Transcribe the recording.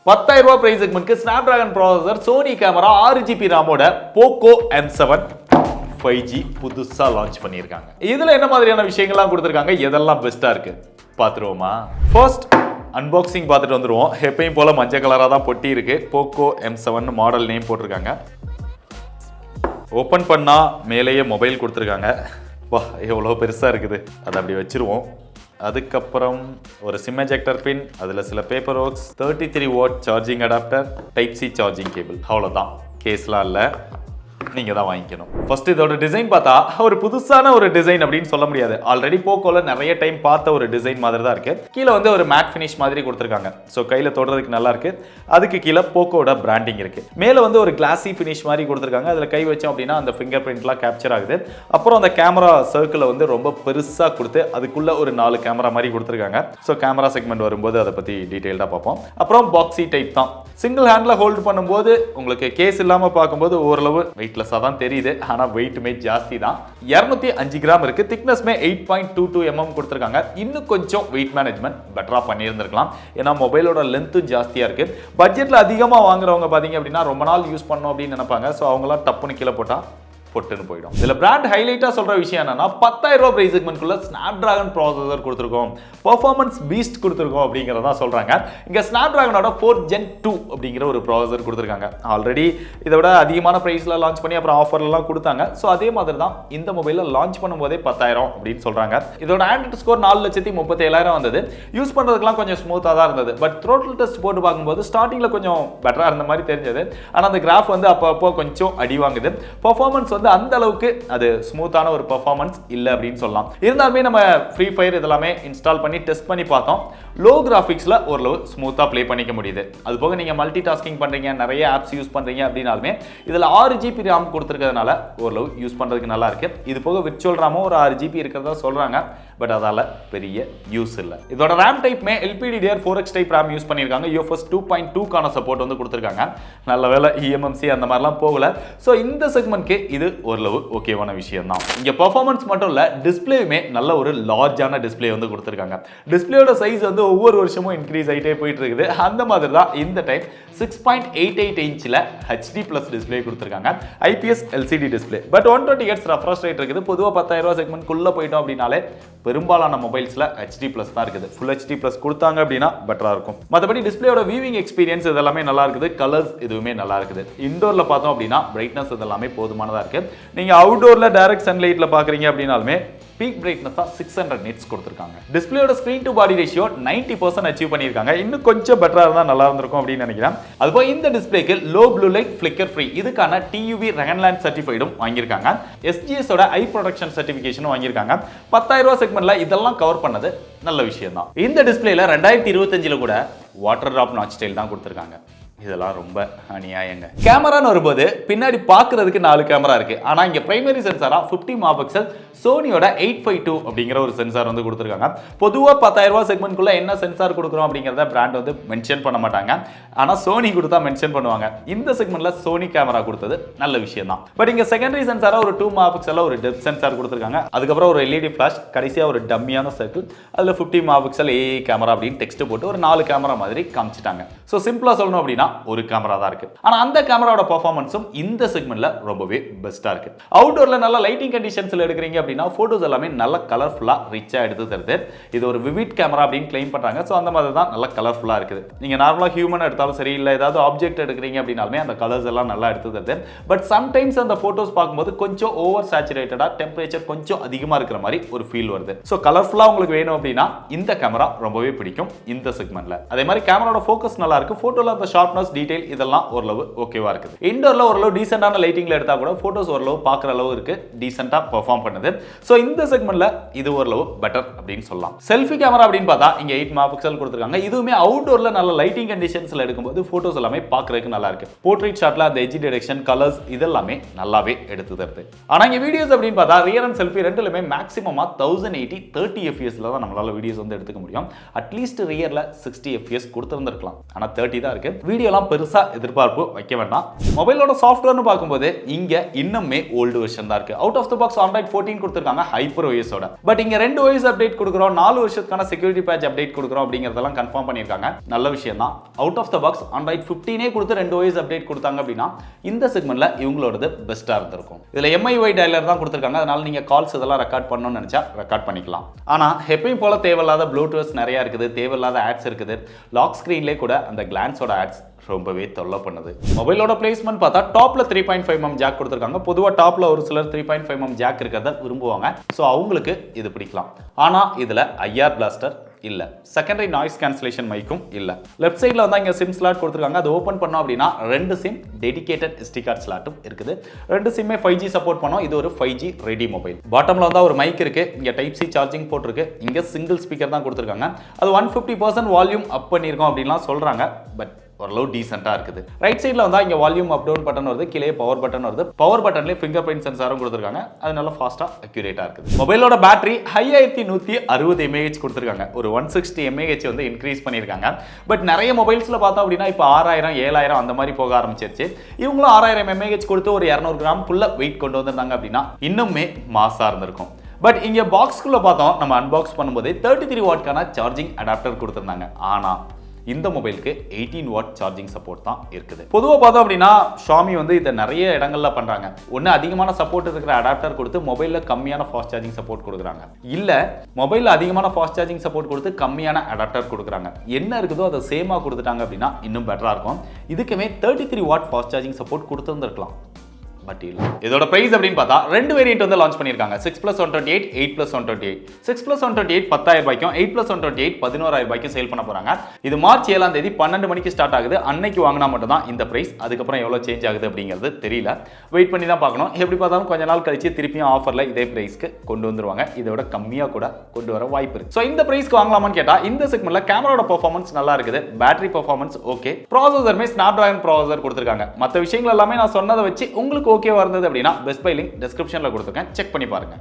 10,000 ரூபாய் பிரைஸ் செக்மெண்ட்க்கு Snapdragon processor, Sony camera, 6GB ராமோட போக்கோ M7 5G புதுசா லான்ச் பண்ணியிருக்காங்க. இதுல என்ன மாதிரியான விஷயங்கள்லாம் கொடுத்துருக்காங்க, எதெல்லாம் பெஸ்டா இருக்கு பார்த்துருவோமா? ஃபர்ஸ்ட் அன்பாக்சிங் பார்த்துட்டு வந்துருவோம். எப்பயும் போல மஞ்சள் கலராக தான் பொட்டி இருக்கு. போக்கோ M7 மாடல் நேம் போட்டிருக்காங்க. ஓப்பன் பண்ணா மேலேயே மொபைல் கொடுத்துருக்காங்க. வா, எவ்வளோ பெருசா இருக்குது. அதை அப்படி வச்சிருவோம். அதுக்கப்புறம் ஒரு சிம் எஜெக்டர் பின், அதில் சில paper works, 33 watt charging adapter, type C charging cable. அவ்வளோதான், கேஸ்லாம் இல்லை, நீங்கள் தான் வாங்கிக்கணும். ஃபர்ஸ்ட் இதோட டிசைன் பார்த்தா ஒரு புதுசான ஒரு டிசைன் அப்படின்னு சொல்ல முடியாது. ஆல்ரெடி போக்கோல நிறைய டைம் பார்த்த ஒரு டிசைன் மாதிரி தான் இருக்கு. கீழே வந்து ஒரு மேட் ஃபினிஷ் மாதிரி கொடுத்துருக்காங்க. ஸோ கையில் தொடுறதுக்கு நல்லா இருக்கு. அதுக்கு கீழே போக்கோட பிராண்டிங் இருக்கு. மேலே வந்து ஒரு கிளாசி ஃபினிஷ் மாதிரி கொடுத்துருக்காங்க. அதில் கை வச்சோம் அப்படின்னா அந்த ஃபிங்கர் பிரிண்ட்லாம் கேப்சர் ஆகுது. அப்புறம் அந்த கேமரா சர்க்கிளை வந்து ரொம்ப பெருசாக கொடுத்து அதுக்குள்ள ஒரு 4 கேமரா மாதிரி கொடுத்துருக்காங்க. ஸோ கேமரா செக்மெண்ட் வரும்போது அதை பற்றி டீட்டெயில்டாக பார்ப்போம். அப்புறம் பாக்ஸி டைப் தான். சிங்கிள் ஹேண்டில் ஹோல்டு பண்ணும்போது உங்களுக்கு கேஸ் இல்லாமல் பார்க்கும்போது ஓரளவு வெயிட்லெஸ்ஸாக தான் தெரியுது. ஆனால் வெயிட்டுமே ஜாஸ்தி தான். 205 கிராம் இருக்கு. திக்னஸ்மே 8.22 mm கொடுத்துருக்காங்க. இன்னும் கொஞ்சம் வெயிட் மேனேஜ்மெண்ட் பெட்டராக பண்ணியிருந்திருக்கலாம். ஏன்னா மொபைலோட லென்த்தும் ஜாஸ்தியாக இருக்கு. பட்ஜெட்டில் அதிகமாக வாங்குறவங்க பார்த்தீங்க அப்படின்னா ரொம்ப நாள் யூஸ் பண்ணணும் அப்படின்னு நினைப்பாங்க. ஸோ அவங்களாம் டப்புன்னு கீழே போட்டால் பொட்டுன்னு போயிடும். இதுல பிராண்ட் ஹைலைட்டா சொல்ற விஷயம் என்னன்னா 10,000 ரூபாய் பிரைஸ் செக்மெண்ட்குள்ள ஸ்னாப்டிராகன் ப்ராசஸர் கொடுத்துருக்கோம், பெர்ஃபார்மன்ஸ் பீஸ்ட் கொடுத்துருக்கோம் அப்படிங்கறத சொல்றாங்க. இங்க ஸ்னாப்டிராகனோட 4 Gen 2 அப்படிங்கிற ஒரு ப்ராசஸர் கொடுத்துருக்காங்க. ஆல்ரெடி இதை விட அதிகமான பிரைஸ்ல லான்ச் பண்ணி அப்புறம் ஆஃபர்லாம் கொடுத்தாங்க. ஸோ அதே மாதிரி தான் இந்த மொபைல லான்ச் பண்ணும்போதே 10,000 அப்படின்னு சொல்றாங்க. இதோட ஆண்ட்ராய்ட் ஸ்கோர் 4,37,000 வந்தது. யூஸ் பண்றதுக்குலாம் கொஞ்சம் ஸ்மூத்தா தான் இருந்தது. பட் த்ரோட்டில் டெஸ்ட் போட்டு பார்க்கும்போது ஸ்டார்டிங்ல கொஞ்சம் பெட்டரா இருந்த மாதிரி தெரிஞ்சது. ஆனா அந்த கிராஃப் வந்து அப்போ கொஞ்சம் அடி வாங்குது. பெர்ஃபார்மன்ஸ் அந்த அளவுக்கு அது ஸ்மூத்தான ஒரு பெர்ஃபார்மன்ஸ் இல்ல அப்படின்னு சொல்லலாம். இருந்தாலுமே நம்ம ஃப்ரீ ஃபயர் இதெல்லாமே இன்ஸ்டால் பண்ணி டெஸ்ட் பண்ணி பார்த்தோம். லோ கிராஃபிக்ஸ்ல ஓரளவு ஸ்மூத்தா ப்ளே பண்ணிக்க முடியுது. அது போக நீங்க மல்டி டாஸ்கிங் பண்றீங்க, நிறைய ஆப்ஸ் யூஸ் பண்றீங்க அப்படின்னாலுமே இதுல 6GB RAM கொடுத்துருக்கிறதுனால ஓரளவு யூஸ் பண்றதுக்கு நல்லா இருக்கு. இது போக விர்ச்சுவல் ராமும் ஒரு 6GB இருக்கிறதா சொல்றாங்க. பட் அதால பெரிய யூஸ் இல்ல. இதோட RAM டைப்மே LPDDR4X type RAM use பண்ணிருக்காங்க. UFS 2.2 கான சப்போர்ட் வந்து கொடுத்துருக்காங்க. நல்ல வேளை eMMC அந்த மாதிரிலாம் போகல. ஸோ இந்த செக்மெண்ட்க்கு இது ஓரளவு ஓகேவான விஷயம் தான். இங்க பெர்ஃபார்மன்ஸ் மட்டும் இல்ல, டிஸ்பிளேயுமே நல்ல ஒரு லார்ஜான டிஸ்பிளே வந்து கொடுத்துருக்காங்க. டிஸ்பிளேயோட சைஸ் வந்து ஒவ்வொரு வருஷமும் இன்க்ரீஸ் ஆகிட்டே போயிட்டு இருக்குது. அந்த மாதிரி தான் இந்த டைம் 6.88 இன்ச்சில் HD+ டிஸ்பிளே கொடுத்துருக்காங்க. IPS LCD display. But 120 Hz refresh rate இருக்குது. பொதுவாக 10,000 ரூபாய் செக்மெண்ட்குள்ள போயிட்டோம் அப்படின்னாலே பெரும்பாலான மொபைல்ஸ்ல HD+ தான் இருக்குது. ஃபுல் HD+ கொடுத்தாங்க அப்படின்னா பெட்டரா இருக்கும். மற்றபடி டிஸ்பிளேயோட வியூவிங் எக்ஸ்பீரியன்ஸ் இதெல்லாமே நல்லா இருக்குது. கலர்ஸ் இதுவுமே நல்லா இருக்குது. இண்டோர்ல பார்த்தோம் அப்படின்னா பிரைட்னஸ் இதெல்லாமே போதுமானதா இருக்கு. நீங்க அவுட்டோர்ல டைரக்ட் சன்லைட்ல பாக்குறீங்க அப்படினாலுமே பீக் பிரைட்னஸ் 600 nits கொடுத்திருக்காங்க. டிஸ்பிளேயோட screen to body ratio 90% achieve பண்ணியிருக்காங்க. இன்னும் கொஞ்சம் பெட்டரா இருந்தா நல்லா இருந்திருக்கும் அப்படின்னு நினைக்கிறேன். அதுபோல இந்த டிஸ்பிளேக்கு low blue light flicker free இதுக்கான TUV ரெகன்லேண்ட் சர்டிஃபைடும் வாங்கியிருக்காங்க. SGS ஓட ஐ ப்ரொடெக்ஷன் சர்டிஃபிகேஷனும் வாங்கியிருக்காங்க. 10,000 ரூபாய் செக்மெண்ட்ல இதெல்லாம் கவர் பண்ணது நல்ல விஷயம் தான். இந்த டிஸ்பிளேல 2025 கூட வாட்டர் டிராப் நாட்ச் ஸ்டைல் தான் கொடுத்திருக்காங்க. இதெல்லாம் ரொம்ப அநியாயங்க. கேமரான்னு வரும்போது பின்னாடி பார்க்கறதுக்கு 4 கேமரா இருக்கு. ஆனா இங்க பிரைமரி சென்சாரா 50 மெகாபிக்சல் சோனியோட 852 அப்படிங்கிற ஒரு சென்சார் வந்து கொடுத்துருக்காங்க. பொதுவாக 10,000 ரூபாய் செக்மெண்ட்குள்ள என்ன சென்சார் கொடுக்குறோம் அப்படிங்கிறத பிராண்ட் வந்து மென்ஷன் பண்ண மாட்டாங்க. ஆனா சோனி கொடுத்தா மென்ஷன் பண்ணுவாங்க. இந்த செக்மெண்ட்ல சோனி கேமரா கொடுத்தது நல்ல விஷயம் தான். பட் இங்க செகண்டரி சென்சாரா ஒரு 2 மெகாபிக்சல் ஒரு டெப்த் சென்சார் கொடுத்துருக்காங்க. அதுக்கப்புறம் ஒரு LED ஃபிளாஷ், கடைசியா ஒரு டம்மியான சர்க்கிள், அதுல 50 மெகாபிக்சல் ஏஐ கேமரா அப்படின்னு டெக்ஸ்ட் போட்டு ஒரு 4 கேமரா மாதிரி காமிச்சிட்டாங்க. ஸோ சிம்பிளா சொல்லணும் அப்படின்னா ஒரு கேமரா தான் இருக்கு. ஆனா அந்த கேமராவோட பெர்ஃபார்மன்ஸும் இந்த செக்மெண்ட்ல ரொம்பவே பெஸ்டா இருக்கு. அவுட்டோர்ல நல்ல லைட்டிங் கண்டிஷன்ஸ்ல எடுக்கிறீங்க அப்படின்னா போட்டோஸ் எல்லாமே நல்ல கலர்ஃபுல்லா ரிச்சா எடுத்து தருது. இது ஒரு விவிட் கேமரா அப்படின்னு கிளைம் பண்றாங்க. சோ அந்த மாதிரி தான் நல்ல கலர்ஃபுல்லா இருக்குது. நீங்க நார்மலா ஹியூமன் எடுத்தாலும் சரி, இல்ல ஏதாவது ஆப்ஜெக்ட் எடுக்கிறீங்க அப்படினாலுமே அந்த கலர்ஸ் எல்லாம் நல்லா எடுத்து தருது. பட் சம்டைம்ஸ் அந்த போட்டோஸ் பார்க்கும்போது கொஞ்சம் ஓவர் சேச்சுரேட்டடா, டெம்பரேச்சர் கொஞ்சம் அதிகமா இருக்கிற மாதிரி ஒரு ஃபீல் வருது. சோ கலர்ஃபுல்லா உங்களுக்கு வேணும் அப்படின்னா இந்த கேமரா ரொம்பவே பிடிக்கும் இந்த செக்மெண்ட்ல. அதே மாதிரி கேமராவோட ஃபோக்கஸ் நல்லா இருக்கு. போட்டோல அந்த ஷார்ப்னஸ், டீடைல் இதெல்லாம் ஓரளவு ஓகேவா இருக்குது. இன்டோர்ல ஓரளவு டீசென்ட்டான லைட்டிங்ல எடுத்தா கூட போட்டோஸ் ஓரளவு பார்க்குற அளவு இருக்கு, டீசென்ட்டா பெர்ஃபார்ம் பண்ணுது. சோ இந்த செக்மெண்ட்ல இது ஓரளவு பெட்டர் அப்படின்னு சொல்லலாம். செல்ஃபி கேமரா அப்படின்னு பார்த்தா இங்க 8 மெகாபிக்சல் கொடுத்திருக்காங்க. இதுவுமே அவுட்டோர்ல நல்ல லைட்டிங் கண்டிஷன்ஸ்ல எடுக்கும்போது போட்டோஸ் எல்லாமே பார்க்கறதுக்கு நல்லா இருக்கு. போர்ட்ரைட் ஷாட்ல அந்த எட்ஜ் டிடெக்ஷன், கலர்ஸ் இதெல்லாமே நல்லாவே எடுத்து தருது. ஆனா இங்க வீடியோஸ் அப்படின்னு பார்த்தா ரியர் அண்ட் செல்ஃபி ரெண்டுலயுமே மேக்ஸிமமா 1080 30 fps தான் நம்மளால வீடியோஸ் வந்து எடுத்துக்க முடியும். அட்லீஸ்ட் ரியர்ல 60 fps கொடுத்திருந்திருக்கலாம். ஆனா 30 தான் இருக்கு. வீடியோல எல்லாம் பெருசா எதிர்பார்ப்பு வைக்க வேண்டாம். மொபைலோட சாஃப்ட்வேர்னு பார்க்கும்போது இங்க இன்னுமே ஓல்டு வெர்ஷன் தான் இருக்கு. Out of the box Android 14 கொடுத்திருக்காங்க ஹைப்பர் OS ஓட. பட் இங்க 2 OS அப்டேட் கொடுக்குறோம், 4 வருஷத்துக்கான செக்யூரிட்டி பேட்ச் அப்டேட் கொடுக்குறோம் அப்படிங்கறதெல்லாம் கன்ஃபார்ம் பண்ணிருக்காங்க. நல்ல விஷயம் தான். Out of the box Android 15 கொடுத்து 2 OS அப்டேட் கொடுத்தாங்க அப்படின்னா இந்த செக்மெண்ட்ல இவங்களோடது பெஸ்டா இருந்திருக்கும். இதுல MIUI டயலர் தான் கொடுத்திருக்காங்க. அதனால நீங்க கால்ஸ் இதெல்லாம் ரெக்கார்ட் பண்ணணும்னு நினைச்சா ரெக்கார்ட் பண்ணிக்கலாம். ஆனா எப்பயும் போல தேவையில்லாத ப்ளூடூத் நிறைய இருக்குது, தேவையில்லாத ஆட்ஸ் இருக்குது. லாக் ஸ்கிரீன்லயே கூட அந்த கிளான்ஸோட ஆட்ஸ் ரொம்பவே தொல்லை பண்ணுது. மொபைலோட பிளேஸ்மெண்ட் பார்த்தா டாப்ல 3.5mm ஜாக் கொடுத்திருக்காங்க. பொதுவா டாப்ல ஒரு சிலர் 3.5mm ஜாக் இருக்கிறத விரும்புவாங்க. ஸோ அவங்களுக்கு இது பிடிக்கலாம். ஆனா இதுல IR பிளாஸ்டர் இல்ல, செகண்டரி நாய்ஸ் கேன்சலேஷன் மைக்கும் இல்ல. லெஃப்ட் சைடுல வந்து இங்க சிம் ஸ்லாட் கொடுத்திருக்காங்க. அது ஓபன் பண்ணோம் அப்படின்னா 2 சிம் டெடிகேட்டட் SD கார்டு ஸ்லாட்டும் இருக்குது. 2 சிம்மே 5G சப்போர்ட் பண்ணோம். இது ஒரு 5G ரெடி மொபைல். பாட்டம்ல வந்து ஒரு மைக் இருக்கு. இங்க டைப் C சார்ஜிங் போர்ட் இருக்கு. இங்க சிங்கிள் ஸ்பீக்கர் தான் கொடுத்திருக்காங்க. அது 150% வால்யூம் அப் பண்ணிருக்கோம் அப்படின்லாம் சொல்றாங்க. பட் ஓரளவு டீசெண்டா இருக்குது. ரைட் சைடுல வந்தா இங்க வால்யூம் அப் டவுன் பட்டன் வருது, கீழே பவர் பட்டன் வருது. பவர் பட்டன்லயே ஃபிங்கர் பிரிண்ட் சென்சாரும் கொடுத்திருக்காங்க. அது நல்லா ஃபாஸ்டா அக்யூரேட்டா இருக்குது. மொபைலோட பேட்டரி 5160 mAh கொடுத்திருக்காங்க. ஒரு 160 mAh வந்து இன்க்ரீஸ் பண்ணிருக்காங்க. பட் நிறைய மொபைல்ஸ்ல பார்த்தோம் அப்படின்னா இப்போ 6000 7000 அந்த மாதிரி போக ஆரம்பிச்சிருச்சு. இவங்களும் 6000 mAh கொடுத்து ஒரு 200 கிராம் குள்ள வெயிட் கொண்டு வந்திருந்தாங்க அப்படின்னா இன்னுமே மாசா இருந்திருக்கும். பட் இங்க பாக்ஸ்குள்ள பார்த்தோம், நம்ம அன்பாக்ஸ் பண்ணும்போது 33 வாட்கான சார்ஜிங் அடாப்டர் கொடுத்திருந்தாங்க. ஆனா இந்த மொபைலுக்கு 18 வாட் சார்ஜிங் சப்போர்ட் தான் இருக்குது. பொதுவாக பார்த்தோம் அப்படின்னா ஷாமி வந்து இதை நிறைய இடங்கள்ல பண்றாங்க. ஒன்று அதிகமான சப்போர்ட் இருக்கிற அடாப்டர் கொடுத்து மொபைல்ல கம்மியான ஃபாஸ்ட் சார்ஜிங் சப்போர்ட் கொடுக்குறாங்க. இல்ல மொபைல்ல அதிகமான ஃபாஸ்ட் சார்ஜிங் சப்போர்ட் கொடுத்து கம்மியான அடாப்டர் கொடுக்குறாங்க. என்ன இருக்குதோ அதை சேமா கொடுத்துட்டாங்க அப்படின்னா இன்னும் பெட்டரா இருக்கும். இதுக்குமே 33 வாட் ஃபாஸ்ட் சார்ஜிங் சப்போர்ட் கொடுத்துருந்துருக்கலாம். பட் இல்ல. இதோட பிரைஸ் அப்படின்னு பார்த்தா 2 வேரியன்ட் வந்து லான்ச் பண்ணிருக்காங்க. 6+128, 8+128. 6+128 10,000 ரூபாய்க்கும், 8+128 11,000 ரூபாய்க்கும் சேல் பண்ண போறாங்க. இது மார்ச் 7ஆம் தேதி 12 மணிக்கு ஸ்டார்ட் ஆகுது. அன்னைக்கு வாங்கினா மட்டும் தான் இந்த பிரைஸ். அதுக்கப்புறம் எவ்வளவு சேஞ்ச் ஆகுது அப்படிங்கிறது தெரியல. வெயிட் பண்ணி தான் பார்க்கணும். எப்படி பார்த்தாலும் கொஞ்ச நாள் கழிச்சு திருப்பியும் ஆஃபர்ல இதே பிரைஸ்க்கு கொண்டு வந்துருவாங்க. இதோட கம்மியா கூட கொண்டு வர வாய்ப்பு இருக்கு. ஸோ இந்த பிரைஸ்க்கு வாங்கலாமான்னு கேட்டா இந்த செக்மெண்ட்ல கேமராவோட பெர்ஃபார்மன்ஸ் நல்லா இருக்குது. Battery performance okay. ப்ராசஸருமே ஸ்னாப்டிராகன் ப்ராசஸர் கொடுத்திருக்காங்க. மற்ற விஷயங்கள் எல்லாமே நான் சொன்னதை வச்சு உங்களுக்கு ஓகேவா இருந்தது அப்படின்னா பெஸ்ட் பை லிங்க் டிஸ்கிரிப்ஷன்ல கொடுத்துருக்கேன், செக் பண்ணி பாருங்க.